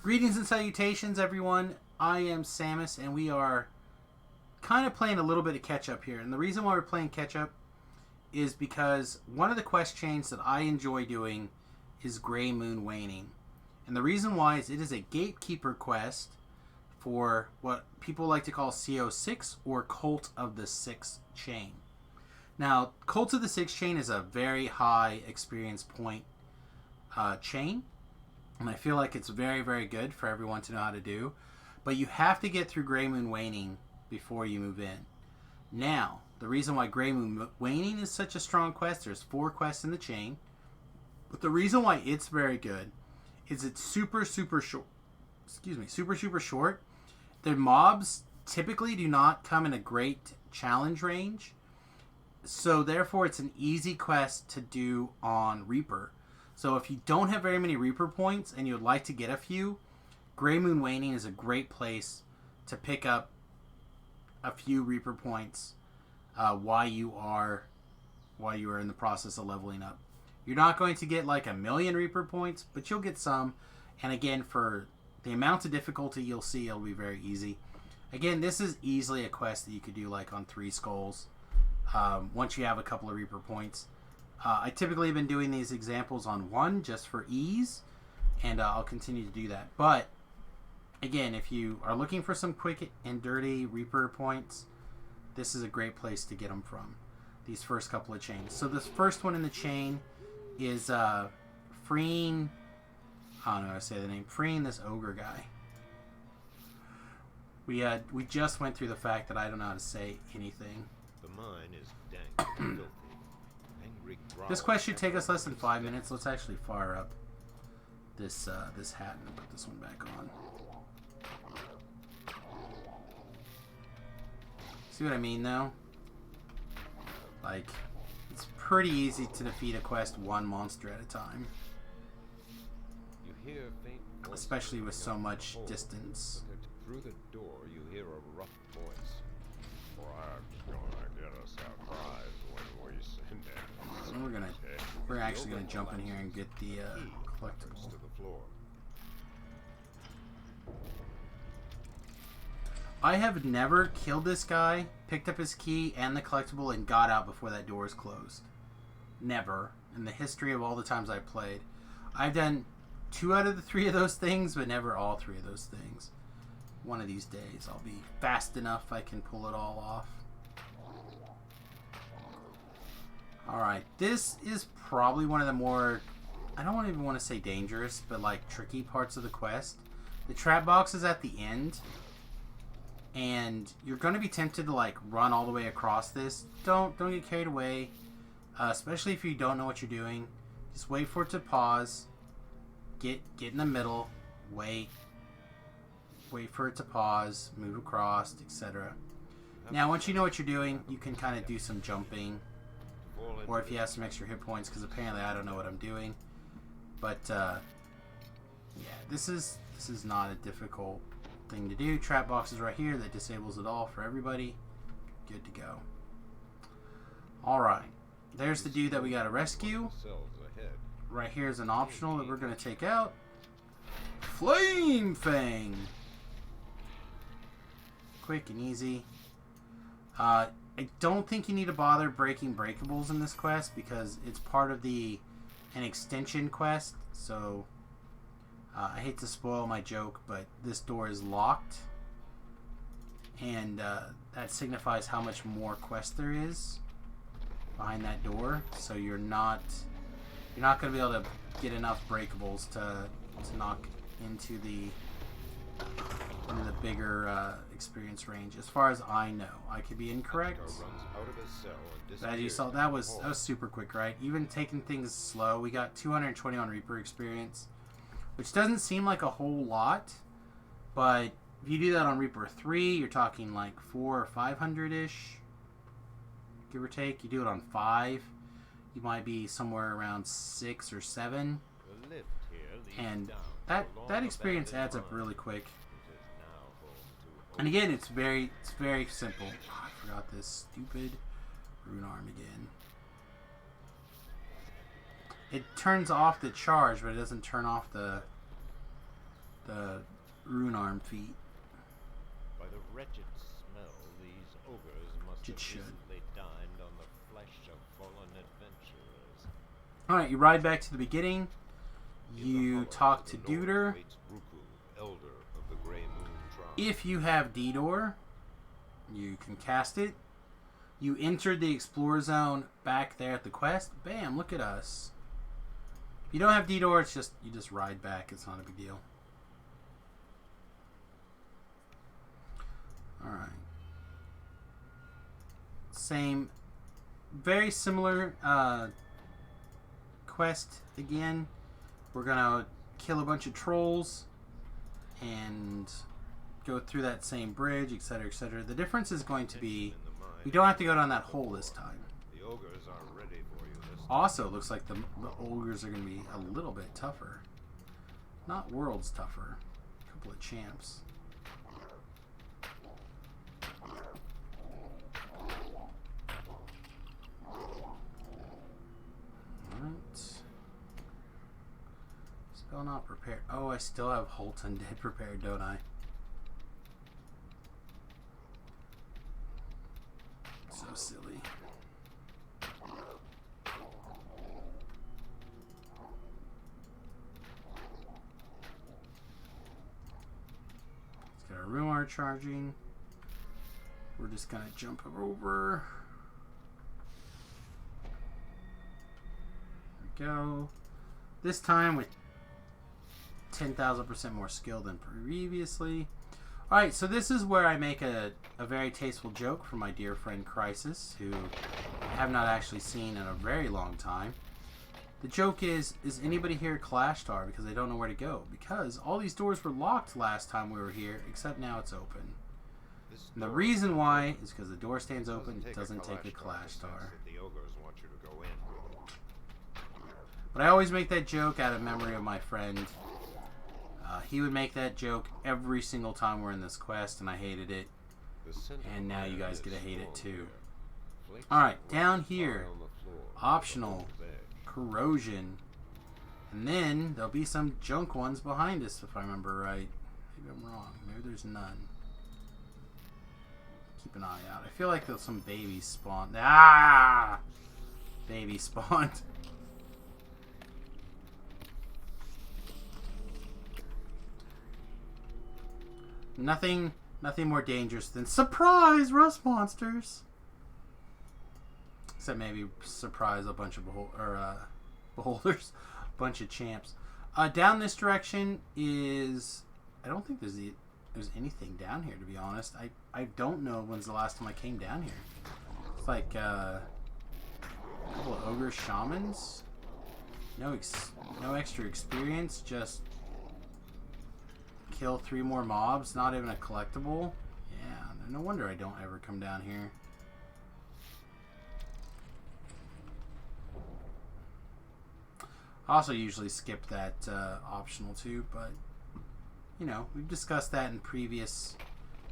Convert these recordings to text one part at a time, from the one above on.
Greetings and salutations, everyone. I am Samius, and we are kind of playing a little bit of catch-up here. And the reason why we're playing catch-up is because one of the quest chains that I enjoy doing is Grey Moon Waning. And the reason why is it is a gatekeeper quest for what people like to call CO6 or Cult of the Sixth chain. Now, Cult of the Sixth chain is a very high experience point chain. And I feel like it's very, very good for everyone to know how to do. But you have to get through Grey Moon Waning before you move in. Now, the reason why Grey Moon Waning is such a strong quest, there's 4 quests in the chain. But the reason why it's very good is it's super, super short. Super, super short. The mobs typically do not come in a great challenge range. So, therefore, it's an easy quest to do on Reaper. So if you don't have very many Reaper points and you would like to get a few, Grey Moon Waning is a great place to pick up a few Reaper points while you are in the process of leveling up. You're not going to get like 1,000,000 Reaper points, but you'll get some. And again, for the amount of difficulty you'll see, it'll be very easy. Again, this is easily a quest that you could do like on 3 skulls once you have a couple of Reaper points. I typically have been doing these examples on 1 just for ease, and I'll continue to do that. But, again, if you are looking for some quick and dirty Reaper points, this is a great place to get them from, these first couple of chains. So this first one in the chain is freeing, I don't know how to say the name, freeing this ogre guy. We just went through the fact that I don't know how to say anything. The mine is dank and filthy. This quest should take us less than 5 minutes. Let's actually fire up this hat and put this one back on. See what I mean, though? Like, it's pretty easy to defeat a quest 1 monster at a time. You hear faint voices, especially with so much distance. Through the door, you hear a rough voice. Perhaps gonna get a surprise when we send it. So we're actually gonna jump in here and get the collectible. To the floor. I have never killed this guy, picked up his key and the collectible, and got out before that door is closed. Never. In the history of all the times I've played. I've done 2 out of the 3 of those things, but never all 3 of those things. One of these days I'll be fast enough I can pull it all off. Alright, this is probably one of the more, I don't even want to say dangerous, but like tricky parts of the quest. The trap box is at the end, and you're going to be tempted to like run all the way across this. Don't get carried away, especially if you don't know what you're doing. Just wait for it to pause, get in the middle, wait for it to pause, move across, etc. Now once you know what you're doing, you can kind of do some jumping. Or if you have some extra hit points, because apparently I don't know what I'm doing. But, yeah, this is not a difficult thing to do. Trap box is right here. That disables it all for everybody. Good to go. Alright. There's the dude that we got to rescue. Right here is an optional that we're going to take out. Flame Fang! Quick and easy. I don't think you need to bother breaking breakables in this quest because it's part of an extension quest. So I hate to spoil my joke, but this door is locked, and that signifies how much more quest there is behind that door. So you're not going to be able to get enough breakables to knock into one of the bigger experience range, as far as I know. I could be incorrect. But as you saw, that was super quick, right? Even taking things slow, we got 221 Reaper experience, which doesn't seem like a whole lot, but if you do that on Reaper 3, you're talking like 400 or 500-ish, give or take. You do it on 5, you might be somewhere around 6 or 7, and that experience adds up really quick. And again, it's very simple. Oh, I forgot this stupid rune arm again. It turns off the charge, but it doesn't turn off the arm feet. By the wretched smell, these ogres must It have should. recently dined on the flesh of fallen adventurers. Alright, you ride back to the beginning. You talk to Deuter. Elder of the Grey Moon tribe. If you have D-Door, you can cast it. You entered the Explorer Zone back there at the quest. Bam, look at us. If you don't have D-Door, it's just, you just ride back. It's not a big deal. Alright. Same, very similar quest again. We're gonna kill a bunch of trolls and go through that same bridge, etc., etc. The difference is going to be we don't have to go down that hole this time. The ogres are ready for you this time. Also, it looks like the ogres are going to be a little bit tougher. Not worlds tougher. A couple of champs. Alright. Spell not prepared. Oh, I still have Halt Undead prepared, don't I? So silly. Let's get our Rumar charging. We're just gonna jump over. There we go. This time with 10,000% more skill than previously. Alright, so this is where I make a very tasteful joke for my dear friend Crisis, who I have not actually seen in a very long time. The joke is anybody here Clash Star? Because they don't know where to go. Because all these doors were locked last time we were here, except now it's open. And the reason why is because the door stands open, it doesn't take a Clash Star. The ogres want you to go in. But I always make that joke out of memory of my friend. He would make that joke every single time we're in this quest, and I hated it. And now you guys get to hate it too. Alright, down here, optional, corrosion. And then there'll be some junk ones behind us, if I remember right. Maybe I'm wrong. Maybe there's none. Keep an eye out. I feel like there's some babies spawned. Ah! Baby spawned. Nothing more dangerous than surprise rust monsters. Except maybe surprise a bunch of beholders, a bunch of champs. Down this direction is, I don't think there's anything down here, to be honest. I don't know when's the last time I came down here. It's like a couple of ogre shamans. No extra experience, just kill 3 more mobs, not even a collectible. Yeah, no wonder I don't ever come down here. I also usually skip that optional too, but you know, we've discussed that in previous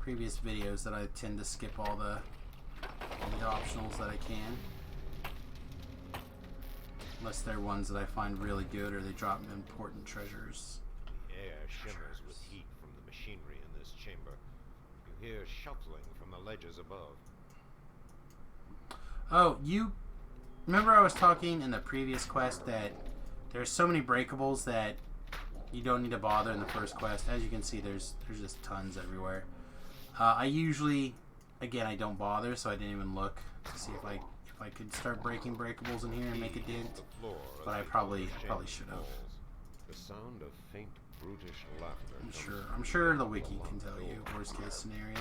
videos that I tend to skip all the optionals that I can. Unless they're ones that I find really good or they drop important treasures. The air shimmers with heat from the machinery in this chamber. You hear shuffling from the ledges above. Oh, you remember I was talking in the previous quest that there's so many breakables that you don't need to bother in the first quest. As you can see, there's just tons everywhere. I usually, again, I don't bother, so I didn't even look to see if I could start breaking breakables in here and make a dent. But I probably should have. The sound of faint, brutish laughter. I'm sure the wiki can tell you worst case scenario.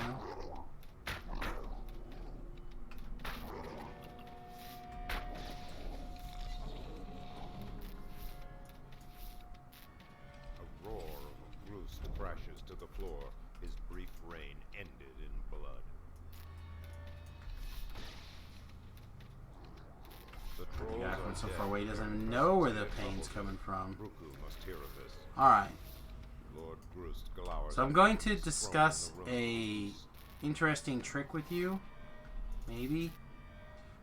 A roar of Grust crashes to the floor. His brief reign ended in blood. The guy from so far away doesn't even know where the pain's coming from. Must hear of this. Alright. Lord Grust glowers. So I'm going to discuss a interesting trick with you. Maybe.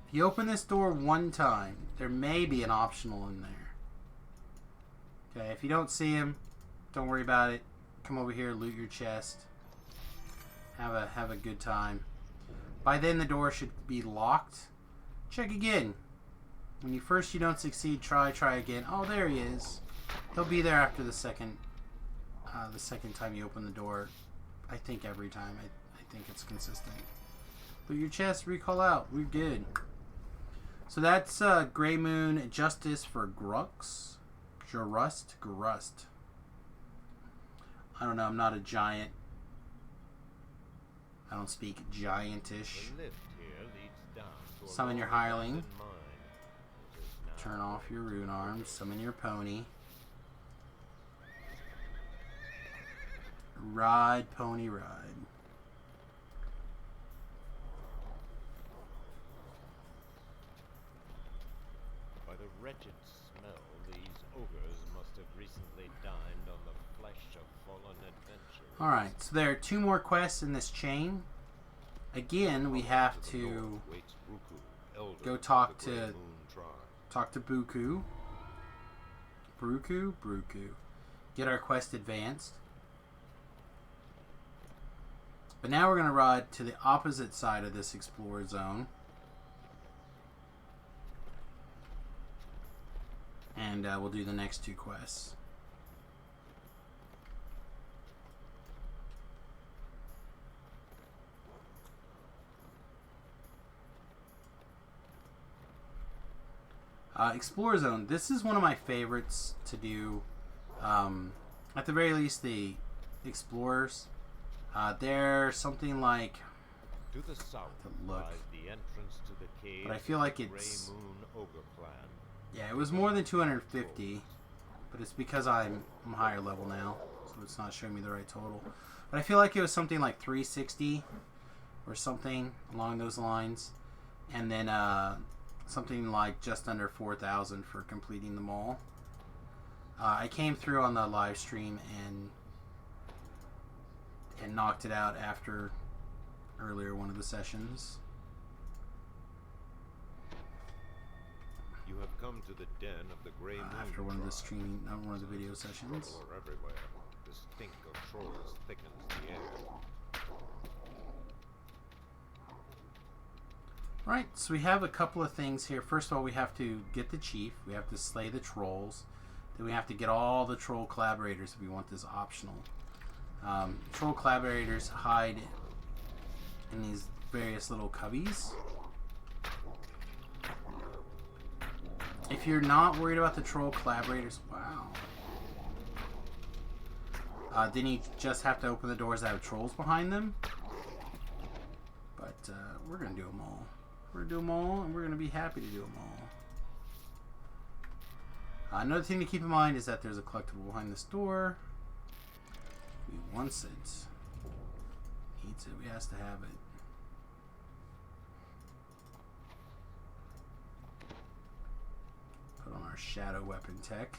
If you open this door one time, there may be an optional in there. Okay, if you don't see him, don't worry about it. Come over here, loot your chest. Have a good time. By then the door should be locked. Check again. When you don't succeed, try again. Oh, there he is. He'll be there after the second time you open the door. I think every time. I think it's consistent. Loot your chest, recall out. We're good. So that's Grey Moon Justice for Grust. I don't know, I'm not a giant. I don't speak giantish. Summon your hireling. Turn off your rune arms. Summon your pony. Ride, pony, ride. By the wretched smell, these ogres must have recently dined on the flesh of fallen adventurers. Alright, so there are 2 more quests in this chain. Again, we have to go talk to Buku. Bruku. Get our quest advanced. But now we're going to ride to the opposite side of this explorer zone. And we'll do the next 2 quests. Explorer Zone. This is one of my favorites to do. At the very least, the explorers. They're something like. To the south look. lies the entrance to the cave. But I feel like of the it's. Grey Moon Ogre Clan. Yeah, it was more than 250, but it's because I'm higher level now, so it's not showing me the right total. But I feel like it was something like 360 or something along those lines, and then something like just under 4,000 for completing them all. I came through on the live stream and knocked it out after earlier one of the sessions. You have come to the den of the Grey Moon After one of the tribe. one of the video sessions. Are everywhere. The stink of trolls thickens the air. Right, so we have a couple of things here. First of all, we have to get the chief. We have to slay the trolls. Then we have to get all the troll collaborators if we want this optional. Troll collaborators hide in these various little cubbies. If you're not worried about the troll collaborators, wow. Then you just have to open the doors that have trolls behind them. But we're going to do them all. We're going to do them all, and we're going to be happy to do them all. Another thing to keep in mind is that there's a collectible behind this door. We wants it. Needs it. We has to have it. Put on our shadow weapon tech.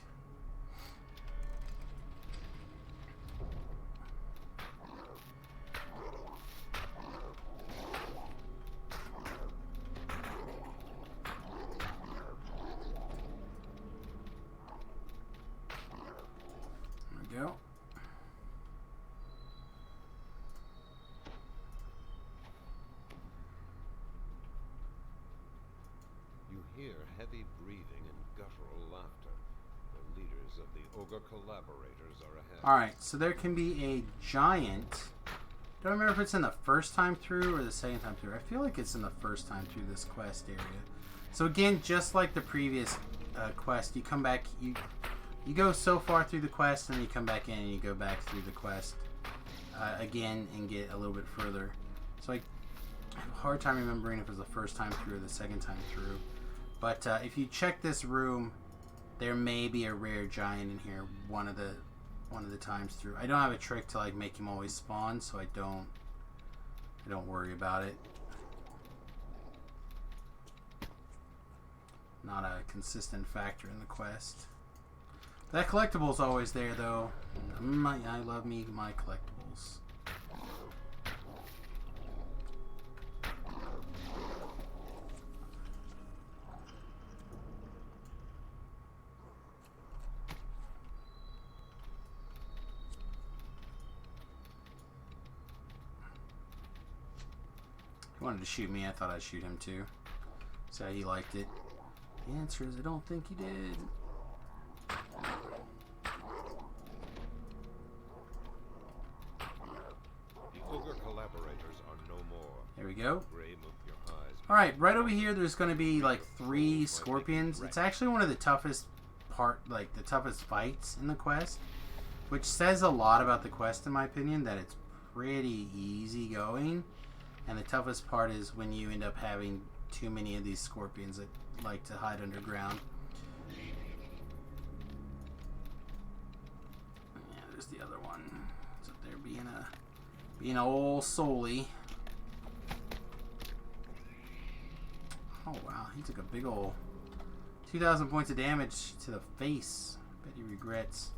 There we go. You hear heavy breathing and guttural laughter. The leaders of the ogre collaborators are ahead. Alright, so there can be a giant. Don't remember if it's in the first time through or the second time through. I feel like it's in the first time through this quest area. So again, just like the previous quest, you come back, you go so far through the quest, and then you come back in and you go back through the quest again and get a little bit further. So I have a hard time remembering if it was the first time through or the second time through. But if you check this room, there may be a rare giant in here one of the times through. I don't have a trick to like make him always spawn, so I don't worry about it. Not a consistent factor in the quest. That collectible is always there, though. I love me my collectibles. He wanted to shoot me. I thought I'd shoot him too. So he liked it. The answer is I don't think he did. The ogre collaborators are no more. There we go. Gray, move your eyes. Alright, right over here there's going to be like 3 scorpions. It's actually one of the toughest the toughest fights in the quest. Which says a lot about the quest in my opinion, that it's pretty easy going. And the toughest part is when you end up having too many of these scorpions that like to hide underground. Yeah, there's the other one. It's up there being a old souly. Oh wow, he took a big ol' 2,000 points of damage to the face. Bet he regrets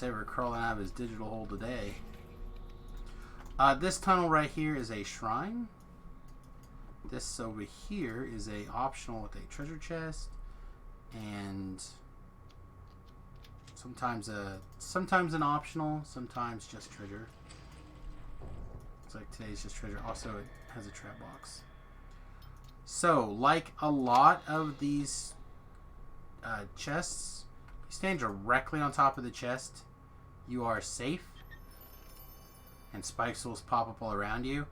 ever crawling out of his digital hole today. This tunnel right here is a shrine. This over here is a optional with a treasure chest, and sometimes an optional, sometimes just treasure. It's like today's just treasure. Also, it has a trap box. So, like a lot of these chests, you stand directly on top of the chest, you are safe, and spikes will pop up all around you.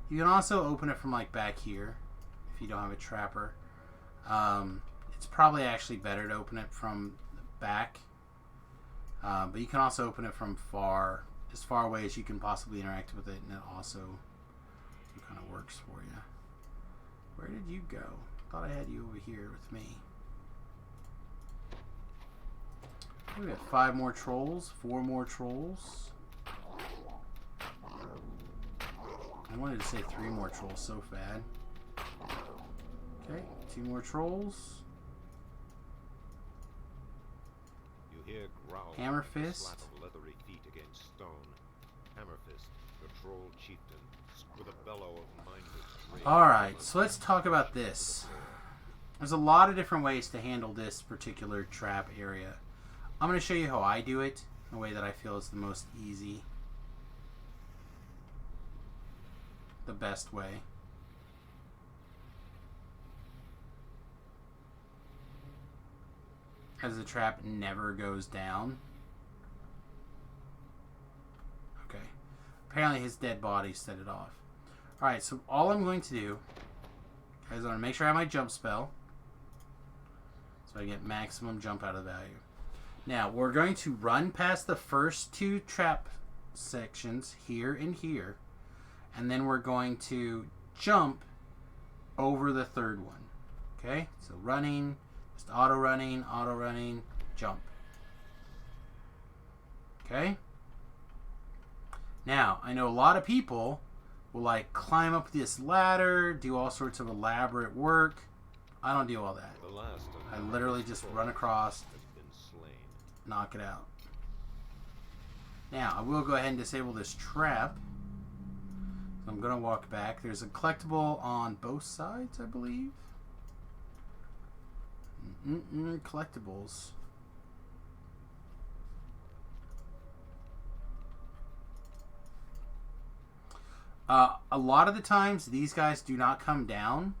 You can also open it from like back here if you don't have a trapper. It's probably actually better to open it from the back, but you can also open it from as far away as you can possibly interact with it, and it also kind of works for you. Where did you go? Thought I had you over here with me. We have 5 more trolls, 4 more trolls. I wanted to say 3 more trolls so bad. Okay, 2 more trolls. You hear growls. Hammer fist. Slap of leathery feet against stone. Hammer fist, the troll chieftain, with a bellow of mindless rage. Alright, so let's talk about this. There's a lot of different ways to handle this particular trap area. I'm going to show you how I do it, the way that I feel is the most easy. The best way. As the trap never goes down. Okay. Apparently his dead body set it off. Alright, so all I'm going to do is I'm going to make sure I have my jump spell, so I get maximum jump out of the value. Now, we're going to run past the first 2 trap sections, here and here, and then we're going to jump over the 3rd one. Okay? So running, just auto-running, jump. Okay? Now, I know a lot of people will like climb up this ladder, do all sorts of elaborate work. I don't do all that. I literally just run across, knock it out. Now, I will go ahead and disable this trap. So I'm going to walk back. There's a collectible on both sides, I believe. Collectibles. A lot of the times, these guys do not come down.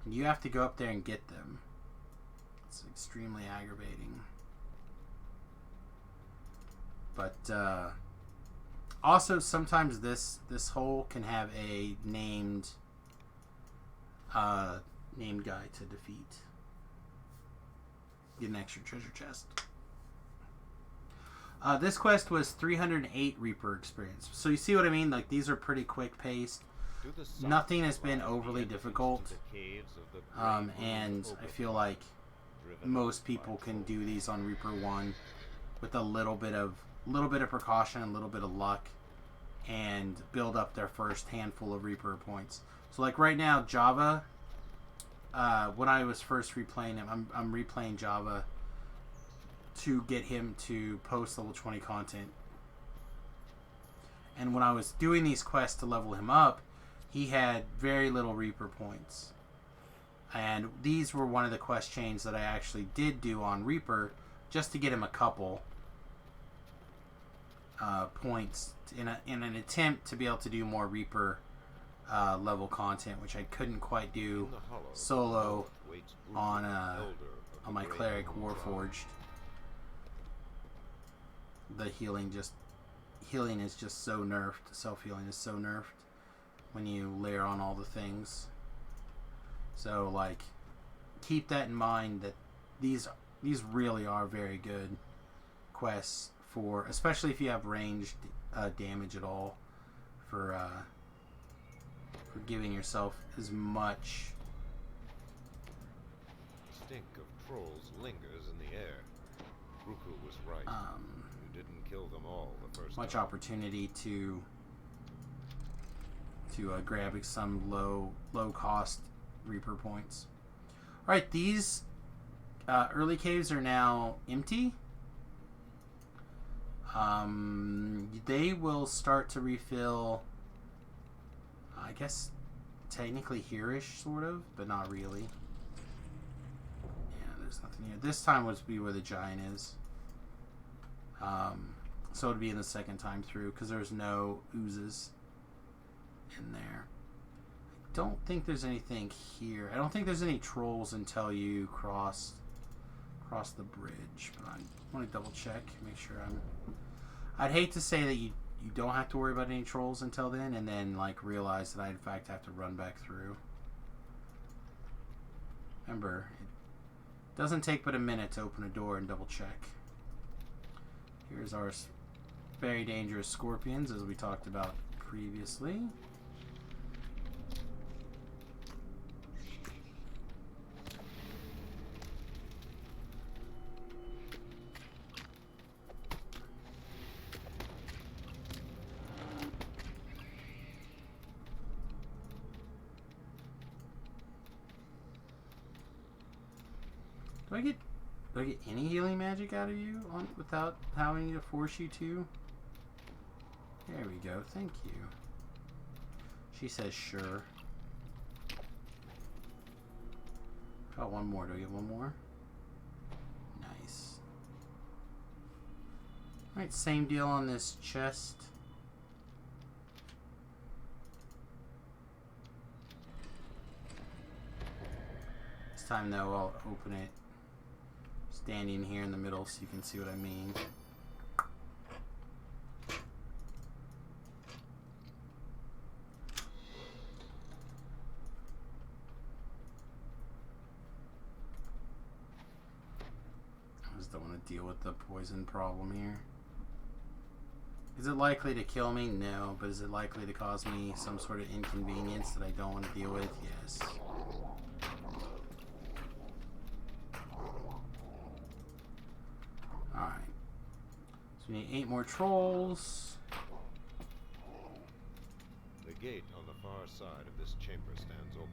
And you have to go up there and get them. It's extremely aggravating. But also sometimes this hole can have a named guy to defeat. Get an extra treasure chest. This quest was 308 Reaper experience. So you see what I mean? Like, these are pretty quick paced. Nothing has been overly difficult. And I feel like most people can do these on Reaper 1 with a little bit of precaution and a little bit of luck, and build up their first handful of Reaper points. So like right now, Java, when I was first replaying him, I'm replaying Java to get him to post level 20 content. And when I was doing these quests to level him up, he had very little Reaper points. And these were one of the quest chains that I actually did do on Reaper, just to get him a couple points in an attempt to be able to do more Reaper level content, which I couldn't quite do solo on my cleric Warforged. The healing is just so nerfed. Self-healing is so nerfed when you layer on all the things. So like, keep that in mind, that these really are very good quests for, especially if you have ranged damage at all, for giving yourself as much. Stink of trolls lingers in the air. Ruku was right. You didn't kill them all the first Much time. opportunity to grab some low cost Reaper points. All right, these early caves are now empty. They will start to refill, I guess, technically here-ish, sort of, but not really. Yeah, there's nothing here. This time would be where the giant is. So it would be in the second time through, because there's no oozes in there. I don't think there's anything here. I don't think there's any trolls until you cross the bridge, but I want to double check, make sure I'd hate to say that you don't have to worry about any trolls until then, and then like realize that I in fact have to run back through. Remember, it doesn't take but a minute to open a door and double check. Here's our very dangerous scorpions, as we talked about previously. Do I get any healing magic out of you without having to force you to? There we go. Thank you. She says sure. Got one more. Do I get one more? Nice. Alright, same deal on this chest. This time though, I'll open it standing here in the middle so you can see what I mean. I just don't want to deal with the poison problem here. Is it likely to kill me? No. But is it likely to cause me some sort of inconvenience that I don't want to deal with? Yes. Alright. So we need 8 more trolls. The gate on the far side of this chamber stands open.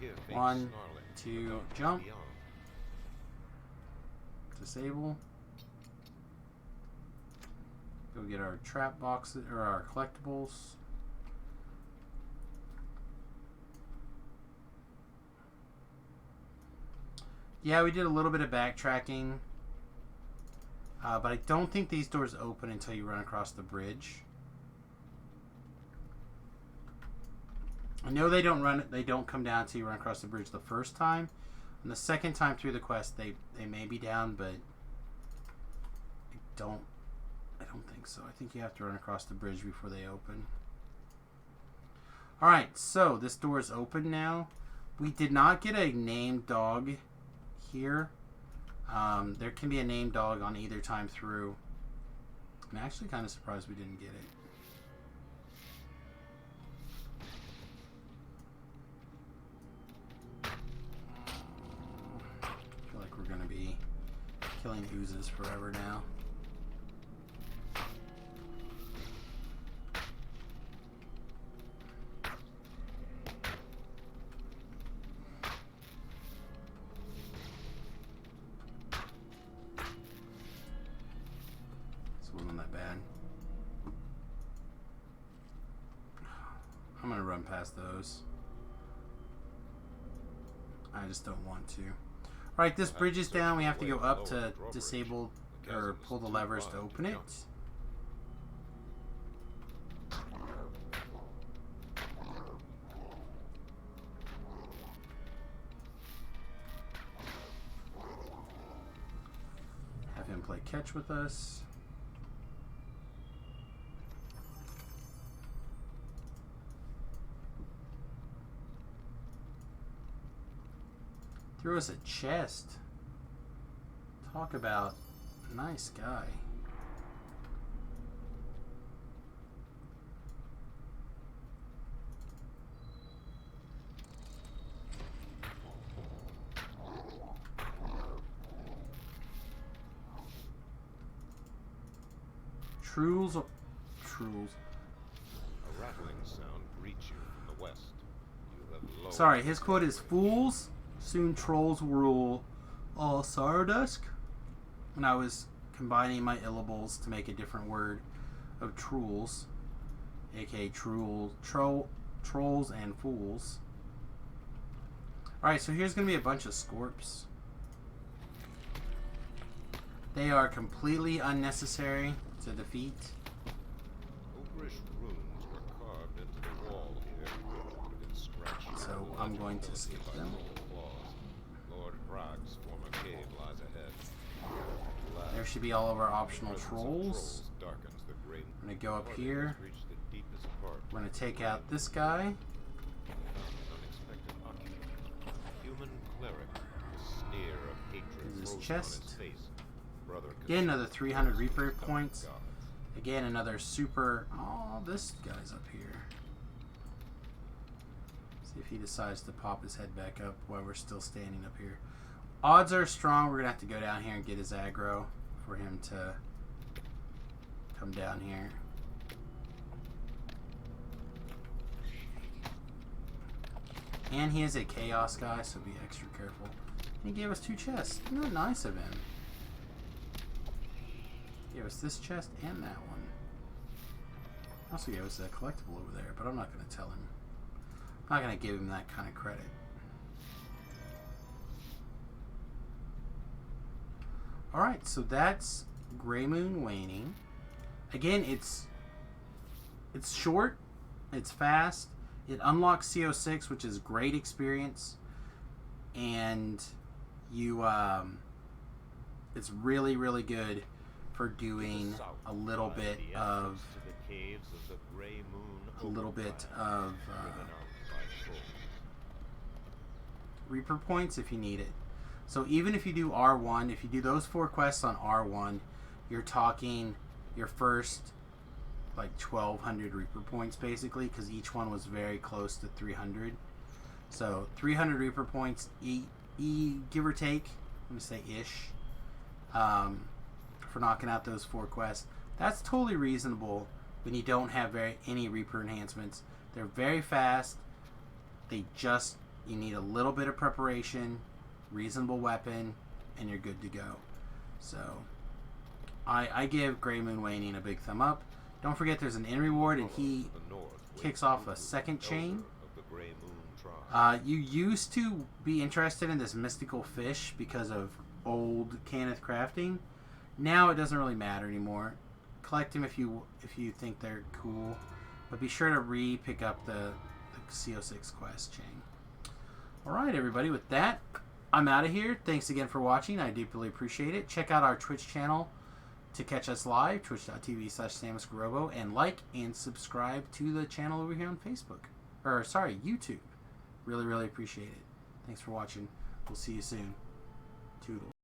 You hear faint 1, snarling 2, about jump. beyond. Disable. Go get our trap boxes, or our collectibles. Yeah, we did a little bit of backtracking. But I don't think these doors open until you run across the bridge. I know they don't come down until you run across the bridge the first time. And the second time through the quest, they may be down, but I don't think so. I think you have to run across the bridge before they open. Alright, so this door is open now. We did not get a named dog here. There can be a named dog on either time through. I'm actually kind of surprised we didn't get it. I feel like we're going to be killing oozes forever now. I'm gonna run past those. I just don't want to. Alright, this bridge is down. We have to go up to disable or pull the levers to open it. catch with us. Threw us a chest. Talk about nice guy. Trolls. A rattling sound greets you from the west. You have low. Sorry, his quote is fools. Soon trolls will rule all Sardusk. And I was combining my illables to make a different word of trolls, aka trolls and fools. Alright, so here's going to be a bunch of scorps. They are completely unnecessary to defeat. Ogrish runes were carved into the wall here. Within scratch. So I'm going to skip them. Lord Krag's former cave lies ahead. There should be all of our optional trolls. Darkens the great. I'm going to go up here. We're going to take out this guy. Unexpected occupant. Human cleric. A sneer of hatred. This is frozen chest. on his face. Again, another 300 Reaper points. Again, another super... Oh, this guy's up here. See if he decides to pop his head back up while we're still standing up here. Odds are strong we're going to have to go down here and get his aggro for him to come down here. And he is a chaos guy, so be extra careful. And he gave us 2 chests. Isn't that nice of him? He gave us this chest and that one. Also gave us a collectible over there, but I'm not going to tell him. I'm not going to give him that kind of credit. Alright, so that's Grey Moon Waning. Again, it's short, it's fast, it unlocks CO6, which is great experience, and you it's really, really good for doing a little bit of Reaper points if you need it. So even if you do R1, if you do those 4 quests on R1, you're talking your first like 1,200 Reaper points basically, because each one was very close to 300. So 300 Reaper points, give or take, I'm gonna say ish, for knocking out those 4 quests. That's totally reasonable when you don't have any Reaper enhancements. They're very fast. You need a little bit of preparation, reasonable weapon, and you're good to go. So I give Grey Moon Waning a big thumb up. Don't forget there's an end reward, and he kicks off a second chain. You used to be interested in this mystical fish because of old Cannith crafting. Now it doesn't really matter anymore. Collect them if you think they're cool, but be sure to pick up the CO6 quest chain. Alright everybody, with that, I'm out of here. Thanks again for watching. I deeply appreciate it. Check out our Twitch channel to catch us live, twitch.tv/SamusGarobo, and like and subscribe to the channel over here on Facebook. Or, sorry, YouTube. Really, really appreciate it. Thanks for watching. We'll see you soon. Toodles.